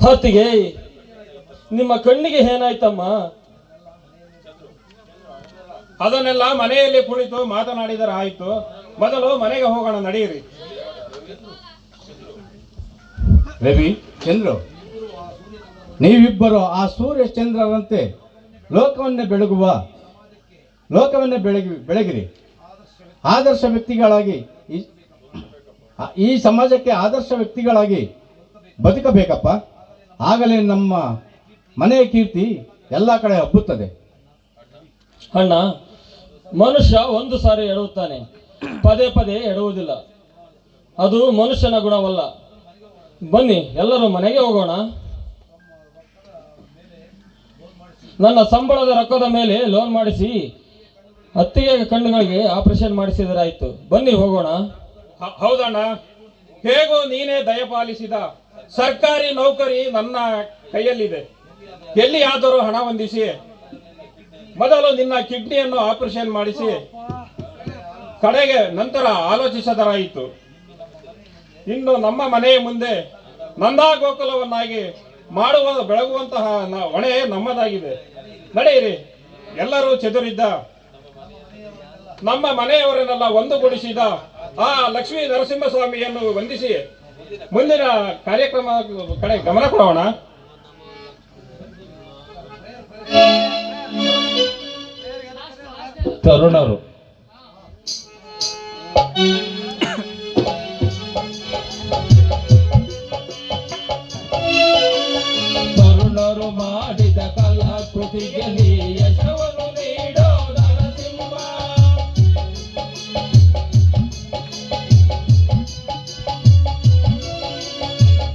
ಹೊತ್ತಿಗೆ ನಿಮ್ಮ ಕಣ್ಣಿಗೆ ಏನಾಯ್ತಮ್ಮ? ಅದನ್ನೆಲ್ಲ ಮನೆಯಲ್ಲಿ ಕುಳಿತು ಮಾತನಾಡಿದರೆ ಆಯ್ತು. ಮೊದಲು ಮನೆಗೆ ಹೋಗೋಣ, ನಡೆಯಿರಿ. ರವಿ, ಚಂದ್ರು, ನೀವಿಬ್ಬರು ಆ ಸೂರ್ಯ ಚಂದ್ರರಂತೆ ಲೋಕವನ್ನೇ ಬೆಳಗಿರಿ. ಆದರ್ಶ ವ್ಯಕ್ತಿಗಳಾಗಿ ಈ ಸಮಾಜಕ್ಕೆ ಆದರ್ಶ ವ್ಯಕ್ತಿಗಳಾಗಿ ಬದುಕಬೇಕಪ್ಪ. ಆಗಲೇ ನಮ್ಮ ಮನೆಯ ಕೀರ್ತಿ ಎಲ್ಲ ಕಡೆ ಹಬ್ಬುತ್ತದೆ. ಅಣ್ಣ, ಮನುಷ್ಯ ಒಂದು ಸಾರಿ ಎಡುತ್ತಾನೆ, ಪದೇ ಪದೇ ಎಡುವುದಿಲ್ಲ. ಅದು ಮನುಷ್ಯನ ಗುಣವಲ್ಲ. ಬನ್ನಿ, ಎಲ್ಲರೂ ಮನೆಗೆ ಹೋಗೋಣ. ನನ್ನ ಸಂಬಳದ ರೊಕ್ಕದ ಮೇಲೆ ಲೋನ್ ಮಾಡಿಸಿ ಅತ್ತಿಗೆ ಕಣ್ಣುಗಳಿಗೆ ಆಪರೇಷನ್ ಮಾಡಿಸಿದರಾಯ್ತು. ಬನ್ನಿ ಹೋಗೋಣ. ಹೌದಣ್ಣ, ಹೇಗೋ ನೀನೇ ದಯಪಾಲಿಸಿದ ಸರ್ಕಾರಿ ನೌಕರಿ ನನ್ನ ಕೈಯಲ್ಲಿದೆ. ಎಲ್ಲಿಯಾದರೂ ಹಣ ಹೊಂದಿಸಿ ಮೊದಲು ನಿನ್ನ ಕಿಡ್ನಿಯನ್ನು ಆಪರೇಷನ್ ಮಾಡಿಸಿ ಕಡೆಗೆ ನಂತರ ಆಲೋಚಿಸದರಾಯಿತು. ಇನ್ನು ನಮ್ಮ ಮನೆಯ ಮುಂದೆ ನಂದಾ ಗೋಕುಲವನ್ನಾಗಿ ಬೆಳಗುವಂತಹ ಹೊಣೆ ನಮ್ಮದಾಗಿದೆ. ನಡೆಯಿರಿ. ಎಲ್ಲರೂ ಚದುರಿದ್ದ ನಮ್ಮ ಮನೆಯವರನ್ನೆಲ್ಲ ಒಂದುಗೂಡಿಸಿದ ಆ ಲಕ್ಷ್ಮೀ ನರಸಿಂಹಸ್ವಾಮಿಯನ್ನು ವಂದಿಸಿ ಮುಂದಿನ ಕಾರ್ಯಕ್ರಮ ಕಡೆ ಗಮನ ಕೊಡೋಣ. ತರುಣರು ಮಾಡಿದ ಕಲಾಕೃತಿಗೆ ಯಶವನ್ನು ನೀಡೋ ನರಸಿಂಹ.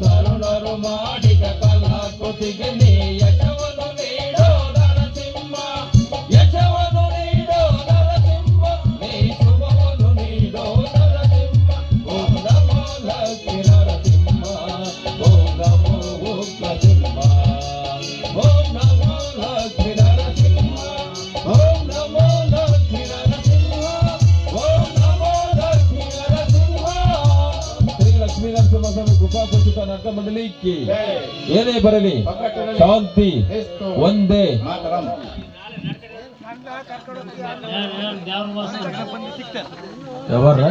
ತರುಣರು ಮಾಡಿದ ಕಲಾಕೃತಿಗೆ ಯಶವನ್ನು ನೀಡೋ ನರಸಿಂಹ. ಯಶವನ್ನು ನೀಡೋ ನರಸಿಂಹ, ನೀ ಶುಭವನ್ನು ನೀಡೋ ನರಸಿಂಹ. ಓಂ ನಮೋ ಲಕ್ಷ್ಮೀ ನರಸಿಂಹ, ಓಂ ನಮೋ ಉಗ್ರಸಿಂಹ, ಓಂ ನಮೋ ಲಕ್ಷ್ಮೀ ನರಸಿಂಹ, ಓಂ ನಮೋ ಲಕ್ಷ್ಮೀ ನರಸಿಂಹ, ಓಂ ನಮೋ ಲಕ್ಷ್ಮೀ ನರಸಿಂಹ. ಶ್ರೀ ಲಕ್ಷ್ಮೀ ನರಸಿಂಹ ಸ್ವಾಮಿ ಕೃಪಾ ಪೂಜಿತ ನರ್ಕ ಮಂಡಲಿಕ್ಕೆ ಏನೇ ಬರಲಿ ಶಾಂತಿ ಒಂದೇ. ಯಾವಾರ